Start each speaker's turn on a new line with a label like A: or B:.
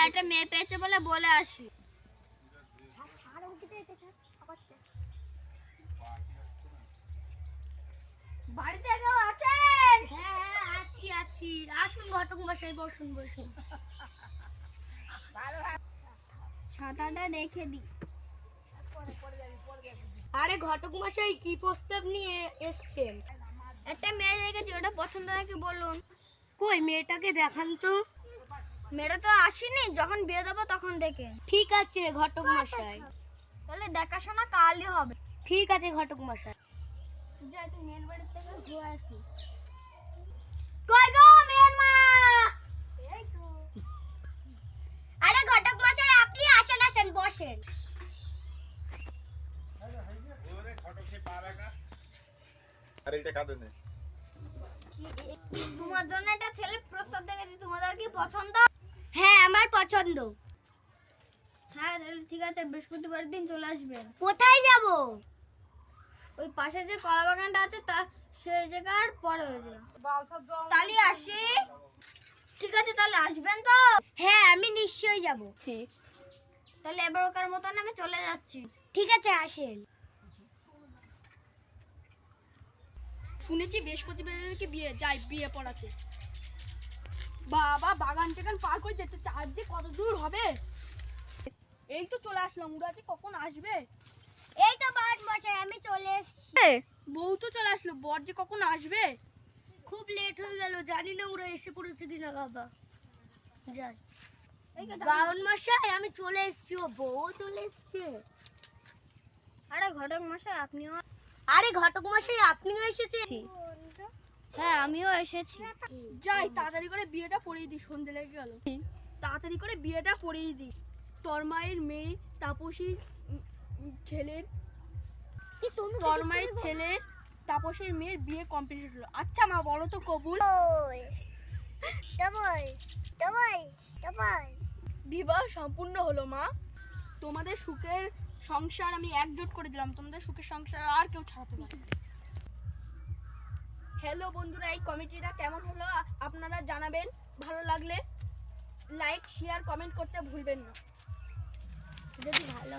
A: একটা মেয়ে পেয়েছে বলে আসি। বাড়িতে কেউ আছেন? হ্যাঁ আছি। আসুন ঘটক মশাই, বসুন। ছাতাটা রেখে দি। আরে ঘটক মশাই, কি প্রস্তাব নিয়ে এসেছেন? একটা মেয়ে দেখেছি, ওটা পছন্দ নাকি বলুন। কই মেয়েটাকে দেখান তো। মেয়েটা তো আসেনি, যখন বিয়ে দেবো তখন দেখে। ঠিক আছে ঘটক মশাই, তাহলে দেখাশোনা কালই হবে। ঠিক আছে ঘটক মশাই। যা একটু মেয়ের বাড়ির থেকে ঘুরে আসি। কই গো মেয়ের মা? এই তো। আরে ঘটক মশাই, আপনি আসেন বসেন। তোমার জন্য একটা ছেলে প্রস্তাব দেখেছি, তোমাদের কি পছন্দ? হ্যাঁ আমার পছন্দ। হ্যাঁ ঠিক আছে, বৃহস্পতিবার দিন চলে আসবেন। কোথায় যাব? ওই পাশে যে কলা বাগানটা আছে তা সেই জায়গার পরে হয়েছে। তাহলে আসি। ঠিক আছে তাহলে আসবেন তো? হ্যাঁ আমি নিশ্চয়ই যাব। তাহলে এবারকার মতন আমি চলে যাচ্ছি। ঠিক আছে আসেন।
B: শুনেছি বৃহস্পতিবারকে বিয়ে পড়াতে। বাবা বাগান টাগান পার করে যেতে চার যে কত দূর হবে। এই তো চলে আসলাম, ওরা যে কখন আসবে।
A: এই তো বাট মশাই আমি চলে এসেছি।
B: বউ তো চলে আসলো, বর যে কখন আসবে।
A: খুব লেট হয়ে গেল, জানি না ওরা এসে পড়েছে কিনা। বাবা যাই। বাউন মশাই আমি চলে এসেছি, ও বউ চলে এসেছে। আরে ঘটক মশাই আপনিও এসেছেন? হ্যাঁ আমিও এসেছি।
B: যাই তাড়াতাড়ি করে বিয়েটা পড়িয়ে দিই, সন্ধে লেগে গেল। তাড়াতাড়ি করে বিয়েটা পড়িয়ে দিই। তরমায়ের মেয়ে তাপসীর ছেলে তাপসের মেয়ের বিয়ে কমপ্লিট হলো। আচ্ছা মা বলো তো কবুল? বিবাহ সম্পূর্ণ হলো মা। তোমাদের সুখের সংসার আমি একজোট করে দিলাম, তোমাদের সুখের সংসার আর কেউ ছাড়াতে পারবে না। হ্যালো বন্ধুরা, এই কমিটিটা কেমন হলো আপনারা জানাবেন। ভালো লাগলে লাইক শেয়ার কমেন্ট করতে ভুলবেন না।
A: যদি ভালো